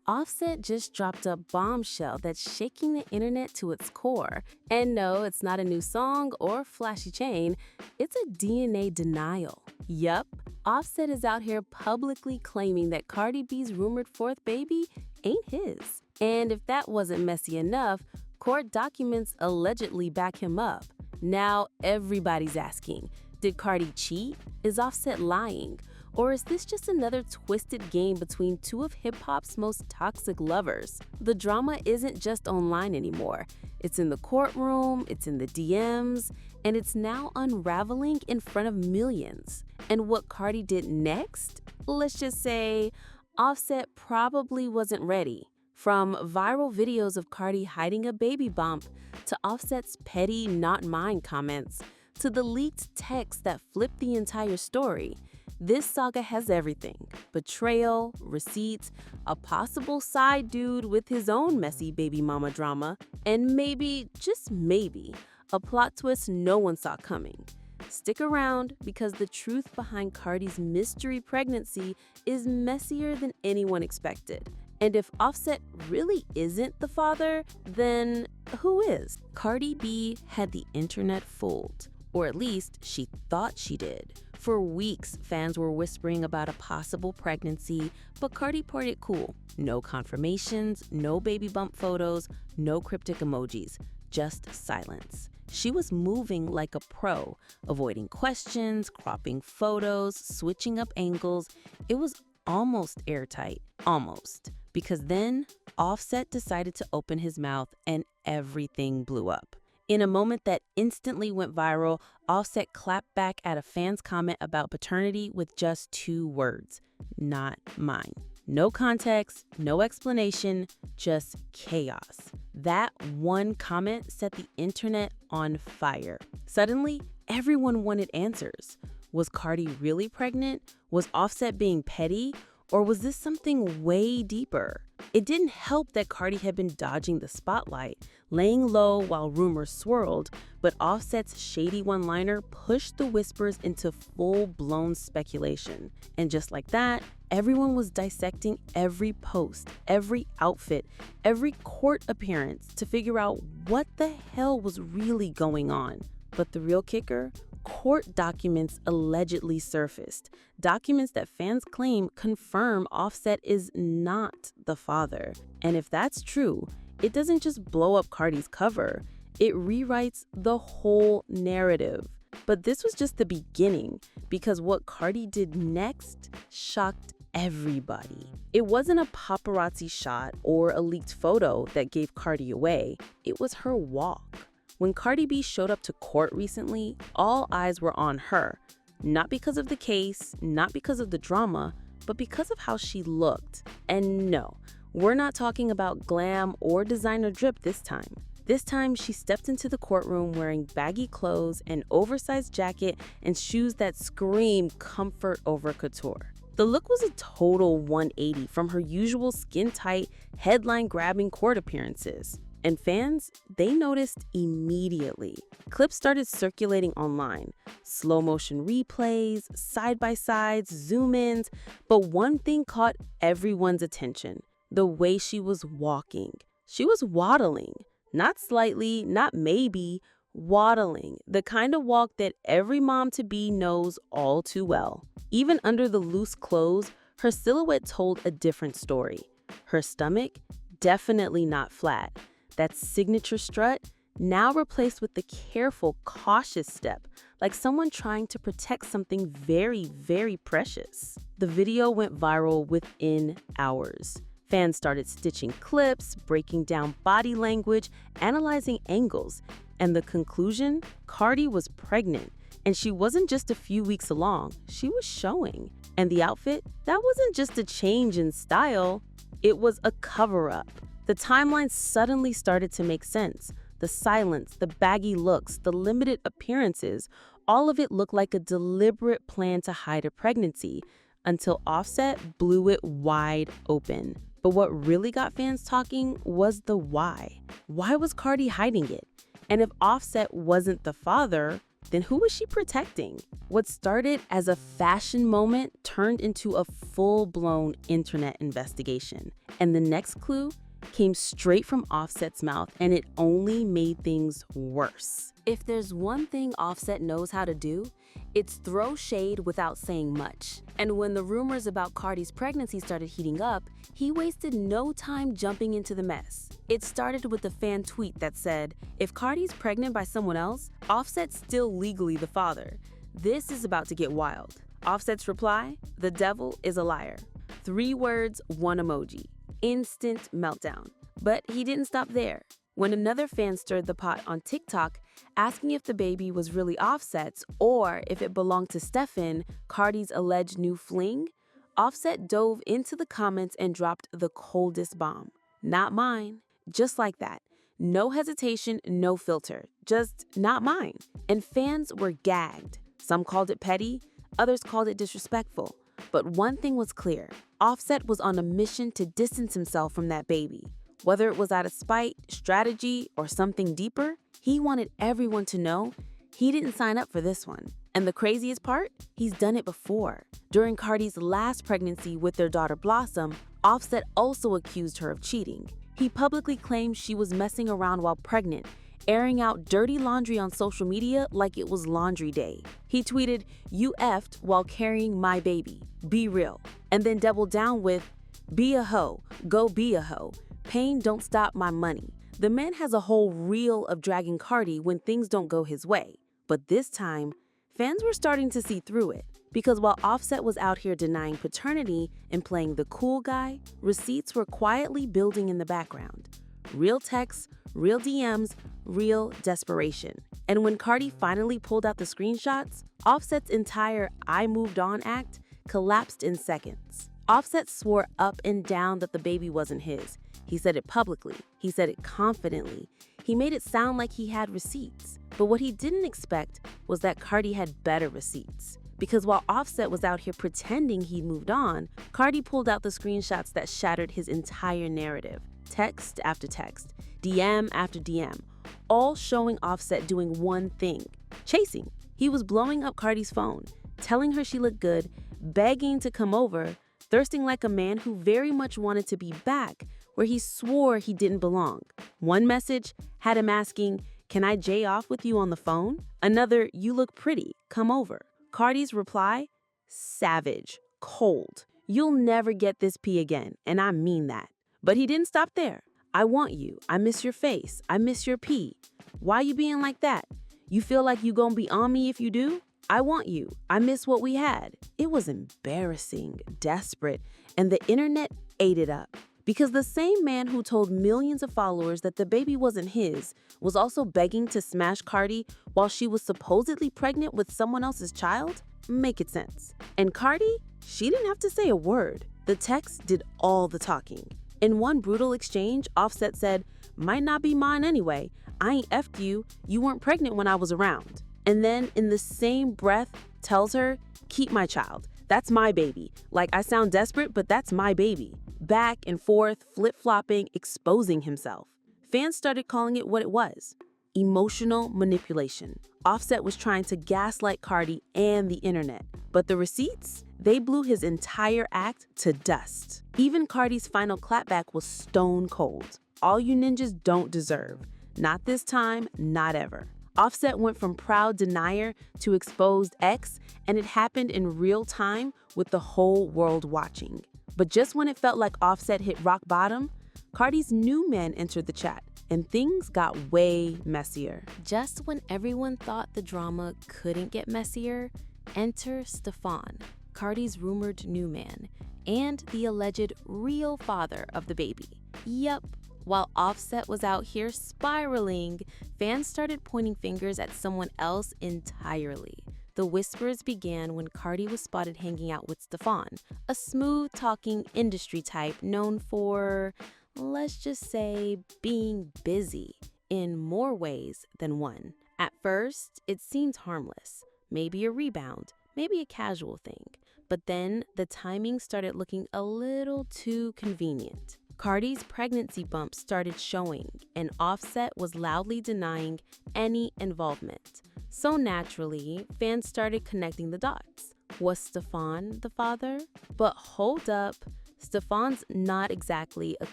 Offset just dropped a bombshell that's shaking the internet to its core. And no, it's not a new song or flashy chain, it's a DNA denial. Yup, Offset is out here publicly claiming that Cardi B's rumored fourth baby ain't his. And if that wasn't messy enough, court documents allegedly back him up. Now everybody's asking, did Cardi cheat? Is Offset lying? Or is this just another twisted game between two of hip hop's most toxic lovers? The drama isn't just online anymore. It's in the courtroom, it's in the DMs, and it's now unraveling in front of millions. And what Cardi did next? Let's just say Offset probably wasn't ready. From viral videos of Cardi hiding a baby bump, to Offset's petty "not mine" comments, to the leaked text that flipped the entire story. This saga has everything: betrayal, receipts, a possible side dude with his own messy baby mama drama, and maybe, just maybe, a plot twist no one saw coming. Stick around because the truth behind Cardi's mystery pregnancy is messier than anyone expected. And if Offset really isn't the father, then who is? Cardi B had the internet fooled, or at least she thought she did. For weeks, fans were whispering about a possible pregnancy, but Cardi played it cool. No confirmations, no baby bump photos, no cryptic emojis, just silence. She was moving like a pro, avoiding questions, cropping photos, switching up angles. It was almost airtight, almost. Because then, Offset decided to open his mouth and everything blew up. In a moment that instantly went viral, Offset clapped back at a fan's comment about paternity with just 2 words: "not mine." No context, no explanation, just chaos. That one comment set the internet on fire. Suddenly, everyone wanted answers. Was Cardi really pregnant? Was Offset being petty? Or was this something way deeper? It didn't help that Cardi had been dodging the spotlight, laying low while rumors swirled, but Offset's shady one-liner pushed the whispers into full-blown speculation. And just like that, everyone was dissecting every post, every outfit, every court appearance to figure out what the hell was really going on. But the real kicker? Court documents allegedly surfaced. Documents that fans claim confirm Offset is not the father. And if that's true, it doesn't just blow up Cardi's cover, it rewrites the whole narrative. But this was just the beginning, because what Cardi did next shocked everybody. It wasn't a paparazzi shot or a leaked photo that gave Cardi away, it was her walk. When Cardi B showed up to court recently, all eyes were on her. Not because of the case, not because of the drama, but because of how she looked. And no, we're not talking about glam or designer drip this time. This time, she stepped into the courtroom wearing baggy clothes, an oversized jacket, and shoes that scream comfort over couture. The look was a total 180 from her usual skin-tight, headline-grabbing court appearances. And fans, they noticed immediately. Clips started circulating online. Slow motion replays, side-by-sides, zoom-ins. But one thing caught everyone's attention: the way she was walking. She was waddling. Not slightly, not maybe, waddling. The kind of walk that every mom-to-be knows all too well. Even under the loose clothes, her silhouette told a different story. Her stomach, definitely not flat. That signature strut, now replaced with the careful, cautious step, like someone trying to protect something very, very precious. The video went viral within hours. Fans started stitching clips, breaking down body language, analyzing angles, and the conclusion? Cardi was pregnant, and she wasn't just a few weeks along, she was showing. And the outfit? That wasn't just a change in style, it was a cover-up. The timeline suddenly started to make sense. The silence, the baggy looks, the limited appearances, all of it looked like a deliberate plan to hide a pregnancy, until Offset blew it wide open. But what really got fans talking was the why. Why was Cardi hiding it? And if Offset wasn't the father, then who was she protecting? What started as a fashion moment turned into a full-blown internet investigation. And the next clue came straight from Offset's mouth, and it only made things worse. If there's one thing Offset knows how to do, it's throw shade without saying much. And when the rumors about Cardi's pregnancy started heating up, he wasted no time jumping into the mess. It started with a fan tweet that said, "If Cardi's pregnant by someone else, Offset's still legally the father. This is about to get wild." Offset's reply, "The devil is a liar." 3 words, 1 emoji. Instant meltdown. But he didn't stop there. When another fan stirred the pot on TikTok, asking if the baby was really Offset's or if it belonged to Stefan, Cardi's alleged new fling, Offset dove into the comments and dropped the coldest bomb. "Not mine." Just like that. No hesitation, no filter. Just not mine. And fans were gagged. Some called it petty, others called it disrespectful. But one thing was clear. Offset was on a mission to distance himself from that baby. Whether it was out of spite, strategy, or something deeper, he wanted everyone to know he didn't sign up for this one. And the craziest part? He's done it before. During Cardi's last pregnancy with their daughter Blossom, Offset also accused her of cheating. He publicly claimed she was messing around while pregnant, airing out dirty laundry on social media like it was laundry day. He tweeted, "You effed while carrying my baby. Be real." And then doubled down with, "Be a hoe. Go be a hoe. Pain don't stop my money." The man has a whole reel of dragging Cardi when things don't go his way. But this time, fans were starting to see through it. Because while Offset was out here denying paternity and playing the cool guy, receipts were quietly building in the background. Real texts, real DMs, real desperation. And when Cardi finally pulled out the screenshots, Offset's entire "I moved on" act collapsed in seconds. Offset swore up and down that the baby wasn't his. He said it publicly. He said it confidently. He made it sound like he had receipts. But what he didn't expect was that Cardi had better receipts. Because while Offset was out here pretending he'd moved on, Cardi pulled out the screenshots that shattered his entire narrative. Text after text, DM after DM, all showing Offset doing one thing: chasing. He was blowing up Cardi's phone, telling her she looked good, begging to come over, thirsting like a man who very much wanted to be back where he swore he didn't belong. One message had him asking, "Can I J off with you on the phone?" Another, "You look pretty, come over." Cardi's reply, savage, cold. "You'll never get this P again, and I mean that." But he didn't stop there. "I want you. I miss your face. I miss your P. Why you being like that? You feel like you gonna be on me if you do? I want you. I miss what we had." It was embarrassing, desperate, and the internet ate it up. Because the same man who told millions of followers that the baby wasn't his was also begging to smash Cardi while she was supposedly pregnant with someone else's child? Make it sense. And Cardi, she didn't have to say a word. The text did all the talking. In one brutal exchange, Offset said, "Might not be mine anyway. I ain't effed you. You weren't pregnant when I was around." And then in the same breath tells her, "Keep my child. That's my baby. Like, I sound desperate, but that's my baby." Back and forth, flip-flopping, exposing himself. Fans started calling it what it was: emotional manipulation. Offset was trying to gaslight Cardi and the internet. But the receipts? They blew his entire act to dust. Even Cardi's final clapback was stone cold. "All you ninjas don't deserve. Not this time, not ever." Offset went from proud denier to exposed ex, and it happened in real time with the whole world watching. But just when it felt like Offset hit rock bottom, Cardi's new man entered the chat, and things got way messier. Just when everyone thought the drama couldn't get messier, enter Stefan, Cardi's rumored new man, and the alleged real father of the baby. Yup. While Offset was out here spiraling, fans started pointing fingers at someone else entirely. The whispers began when Cardi was spotted hanging out with Stefan, a smooth-talking industry type known for, let's just say, being busy in more ways than one. At first, it seemed harmless, maybe a rebound, maybe a casual thing. But then the timing started looking a little too convenient. Cardi's pregnancy bumps started showing, and Offset was loudly denying any involvement. So naturally, fans started connecting the dots. Was Stefan the father? But hold up, Stefan's not exactly a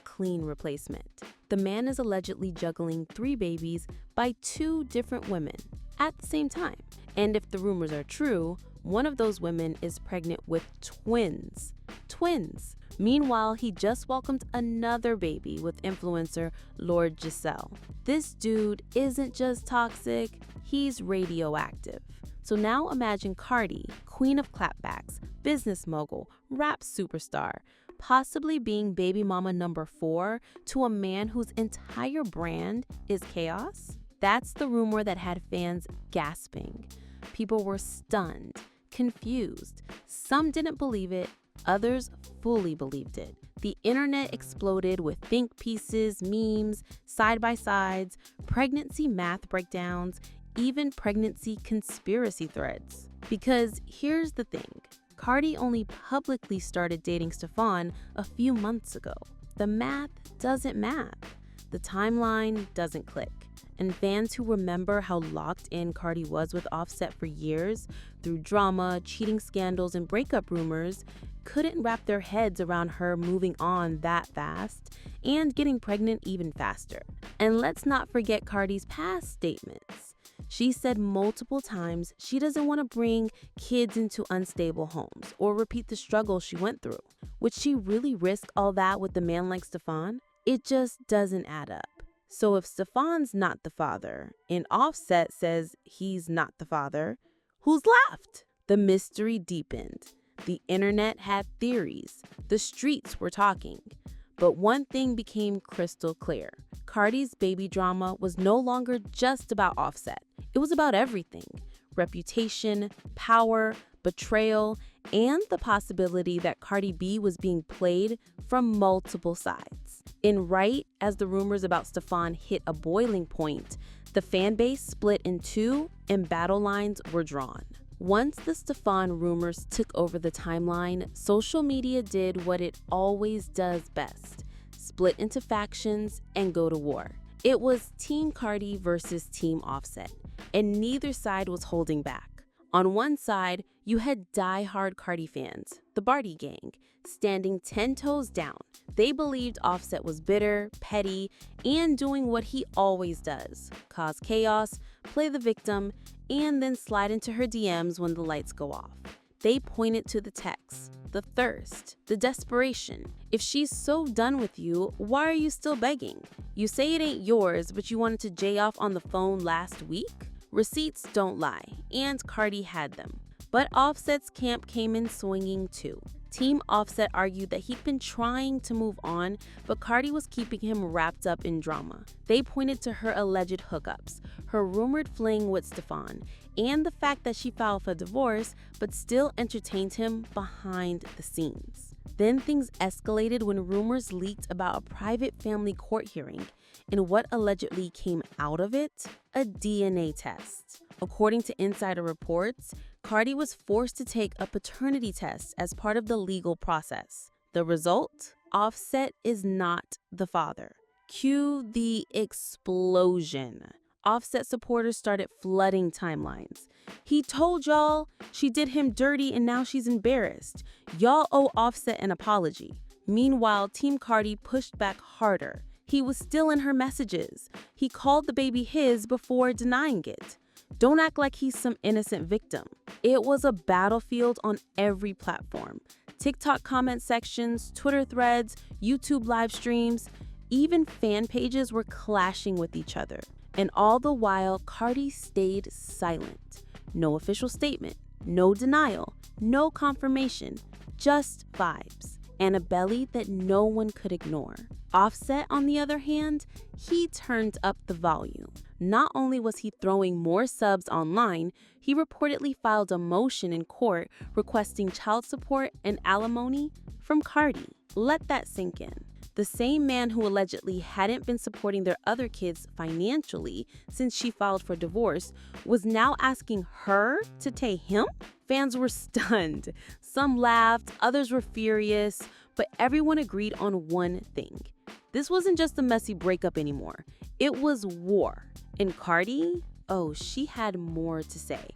clean replacement. The man is allegedly juggling 3 babies by 2 different women at the same time. And if the rumors are true, one of those women is pregnant with twins. Twins! Meanwhile, he just welcomed another baby with influencer Lord Giselle. This dude isn't just toxic, he's radioactive. So now imagine Cardi, queen of clapbacks, business mogul, rap superstar, possibly being baby mama number 4 to a man whose entire brand is chaos? That's the rumor that had fans gasping. People were stunned, confused. Some didn't believe it, others fully believed it. The internet exploded with think pieces, memes, side-by-sides, pregnancy math breakdowns, even pregnancy conspiracy threads. Because here's the thing, Cardi only publicly started dating Stefan a few months ago. The math doesn't math. The timeline doesn't click. And fans who remember how locked in Cardi was with Offset for years, through drama, cheating scandals, and breakup rumors, couldn't wrap their heads around her moving on that fast and getting pregnant even faster. And let's not forget Cardi's past statements. She said multiple times she doesn't want to bring kids into unstable homes or repeat the struggle she went through. Would she really risk all that with a man like Stefan? It just doesn't add up. So if Stefan's not the father and Offset says he's not the father, who's left? The mystery deepened. The internet had theories. The streets were talking. But one thing became crystal clear. Cardi's baby drama was no longer just about Offset. It was about everything: reputation, power, betrayal, and the possibility that Cardi B was being played from multiple sides. And right as the rumors about Stefan hit a boiling point, the fan base split in 2 and battle lines were drawn. Once the Stefan rumors took over the timeline, social media did what it always does best: split into factions and go to war. It was Team Cardi versus Team Offset, and neither side was holding back. On one side, you had die-hard Cardi fans, the Barty Gang, standing 10 toes down. They believed Offset was bitter, petty, and doing what he always does: cause chaos, play the victim, and then slide into her DMs when the lights go off. They pointed to the texts, the thirst, the desperation. If she's so done with you, why are you still begging? You say it ain't yours, but you wanted to jay off on the phone last week? Receipts don't lie, and Cardi had them. But Offset's camp came in swinging too. Team Offset argued that he'd been trying to move on, but Cardi was keeping him wrapped up in drama. They pointed to her alleged hookups, her rumored fling with Stefan, and the fact that she filed for divorce but still entertained him behind the scenes. Then things escalated when rumors leaked about a private family court hearing, and what allegedly came out of it? A DNA test. According to insider reports, Cardi was forced to take a paternity test as part of the legal process. The result? Offset is not the father. Cue the explosion. Offset supporters started flooding timelines. He told y'all she did him dirty and now she's embarrassed. Y'all owe Offset an apology. Meanwhile, Team Cardi pushed back harder. He was still in her messages. He called the baby his before denying it. Don't act like he's some innocent victim. It was a battlefield on every platform. TikTok comment sections, Twitter threads, YouTube live streams, even fan pages were clashing with each other. And all the while, Cardi stayed silent. No official statement, no denial, no confirmation, just vibes, and a belly that no one could ignore. Offset, on the other hand, he turned up the volume. Not only was he throwing more subs online, he reportedly filed a motion in court requesting child support and alimony from Cardi. Let that sink in. The same man who allegedly hadn't been supporting their other kids financially since she filed for divorce was now asking her to take him? Fans were stunned. Some laughed, others were furious. but everyone agreed on one thing. This wasn't just a messy breakup anymore. It was war. And Cardi, oh, she had more to say.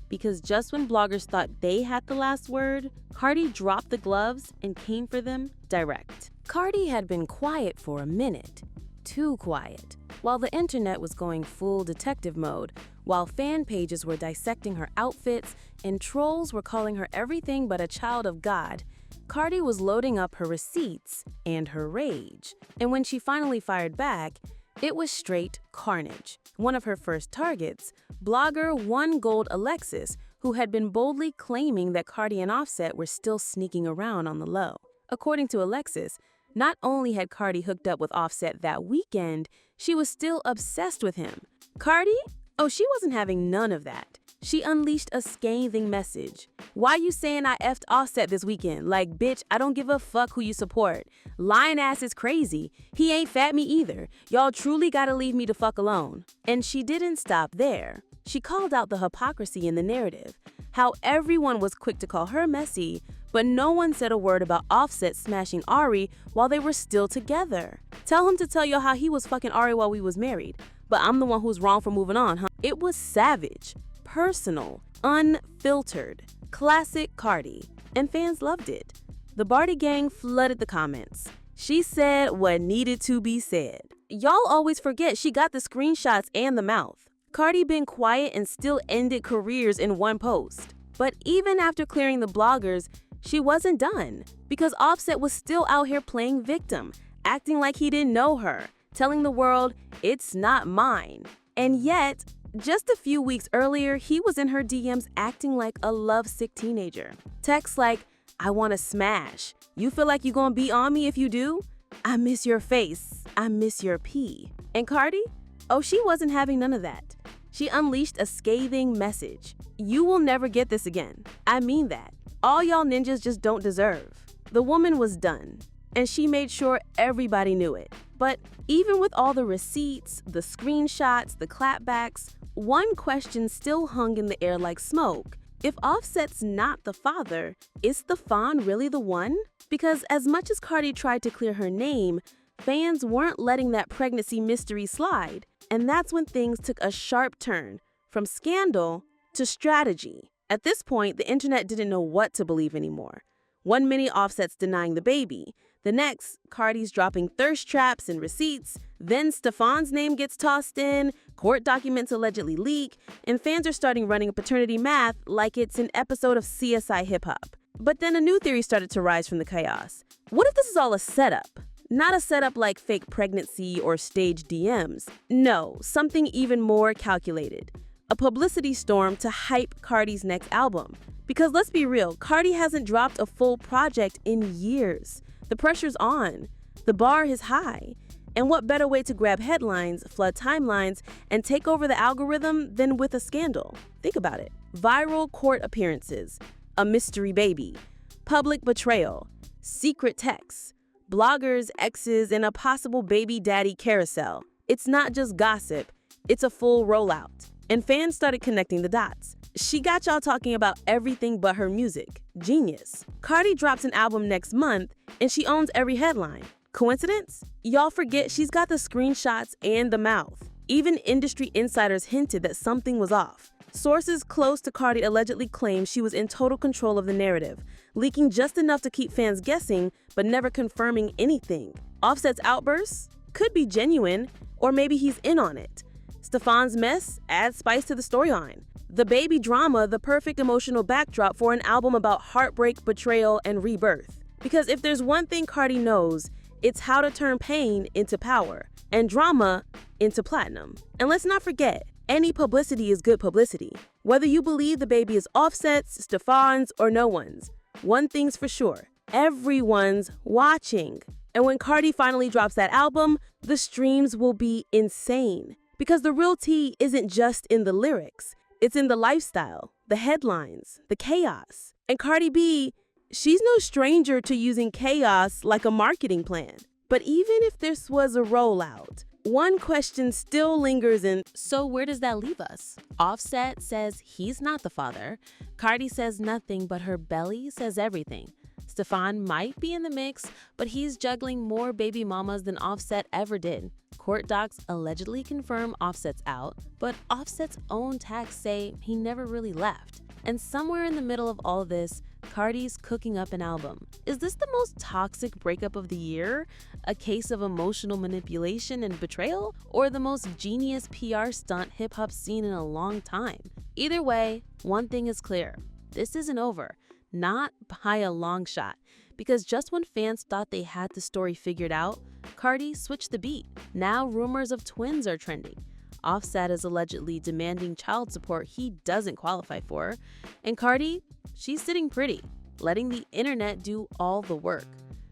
Because just when bloggers thought they had the last word, Cardi dropped the gloves and came for them direct. Cardi had been quiet for a minute. Too quiet. While the internet was going full detective mode, while fan pages were dissecting her outfits and trolls were calling her everything but a child of God, Cardi was loading up her receipts and her rage. And when she finally fired back, it was straight carnage. One of her first targets, blogger One Gold Alexis, who had been boldly claiming that Cardi and Offset were still sneaking around on the low. According to Alexis, not only had Cardi hooked up with Offset that weekend, she was still obsessed with him. Cardi? Oh, she wasn't having none of that. She unleashed a scathing message. Why you saying I effed Offset this weekend? Like, bitch, I don't give a fuck who you support. Lying ass is crazy. He ain't fat me either. Y'all truly gotta leave me the fuck alone. And she didn't stop there. She called out the hypocrisy in the narrative. How everyone was quick to call her messy, but no one said a word about Offset smashing Ari while they were still together. Tell him to tell y'all how he was fucking Ari while we was married. But I'm the one who's wrong for moving on, huh? It was savage. Personal, unfiltered, classic Cardi, and fans loved it. The Barty gang flooded the comments. She said what needed to be said. Y'all always forget she got the screenshots and the mouth. Cardi been quiet and still ended careers in one post. But even after clearing the bloggers, she wasn't done, because Offset was still out here playing victim, acting like he didn't know her, telling the world, it's not mine. And yet, just a few weeks earlier, he was in her DMs acting like a lovesick teenager. Texts like, I want to smash. You feel like you gonna be on me if you do? I miss your face. I miss your pee. And Cardi? Oh, she wasn't having none of that. She unleashed a scathing message. You will never get this again. I mean that. All y'all ninjas just don't deserve. The woman was done, and she made sure everybody knew it. But even with all the receipts, the screenshots, the clapbacks, one question still hung in the air like smoke. If Offset's not the father, is Stefan really the one? Because as much as Cardi tried to clear her name, fans weren't letting that pregnancy mystery slide. And that's when things took a sharp turn, from scandal to strategy. At this point, the internet didn't know what to believe anymore. One minute, Offset's denying the baby. The next, Cardi's dropping thirst traps and receipts. Then Stefan's name gets tossed in, court documents allegedly leak, and fans are starting running paternity math like it's an episode of CSI Hip Hop. But then a new theory started to rise from the chaos. What if this is all a setup? Not a setup like fake pregnancy or staged DMs. No, something even more calculated. A publicity storm to hype Cardi's next album. Because let's be real, Cardi hasn't dropped a full project in years. The pressure's on. The bar is high. And what better way to grab headlines, flood timelines, and take over the algorithm than with a scandal? Think about it. Viral court appearances, a mystery baby, public betrayal, secret texts, bloggers, exes, and a possible baby daddy carousel. It's not just gossip, it's a full rollout. And fans started connecting the dots. She got y'all talking about everything but her music. Genius. Cardi drops an album next month, and she owns every headline. Coincidence? Y'all forget she's got the screenshots and the mouth. Even industry insiders hinted that something was off. Sources close to Cardi allegedly claimed she was in total control of the narrative, leaking just enough to keep fans guessing, but never confirming anything. Offset's outbursts could be genuine, or maybe he's in on it. Stefan's mess adds spice to the storyline. The baby drama, the perfect emotional backdrop for an album about heartbreak, betrayal, and rebirth. Because if there's one thing Cardi knows, it's how to turn pain into power, and drama into platinum. And let's not forget, any publicity is good publicity. Whether you believe the baby is Offset's, Stefan's, or no one's, one thing's for sure, everyone's watching. And when Cardi finally drops that album, the streams will be insane. Because the real tea isn't just in the lyrics, it's in the lifestyle, the headlines, the chaos. And Cardi B, she's no stranger to using chaos like a marketing plan. But even if this was a rollout, one question still lingers in, so where does that leave us? Offset says he's not the father. Cardi says nothing, but her belly says everything. Stefan might be in the mix, but he's juggling more baby mamas than Offset ever did. Court docs allegedly confirm Offset's out, but Offset's own tags say he never really left. And somewhere in the middle of all this, Cardi's cooking up an album. Is this the most toxic breakup of the year? A case of emotional manipulation and betrayal? Or the most genius PR stunt hip-hop's seen in a long time? Either way, one thing is clear. This isn't over. Not by a long shot. Because just when fans thought they had the story figured out, Cardi switched the beat. Now rumors of twins are trending. Offset is allegedly demanding child support he doesn't qualify for. And Cardi, she's sitting pretty, letting the internet do all the work.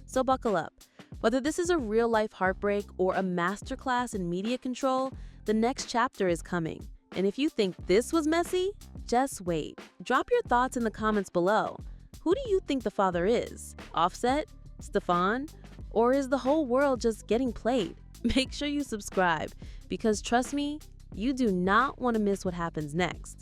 So buckle up. Whether this is a real-life heartbreak or a masterclass in media control, the next chapter is coming. And if you think this was messy, just wait. Drop your thoughts in the comments below. Who do you think the father is? Offset? Stefan? Or is the whole world just getting played? Make sure you subscribe, because trust me, you do not want to miss what happens next.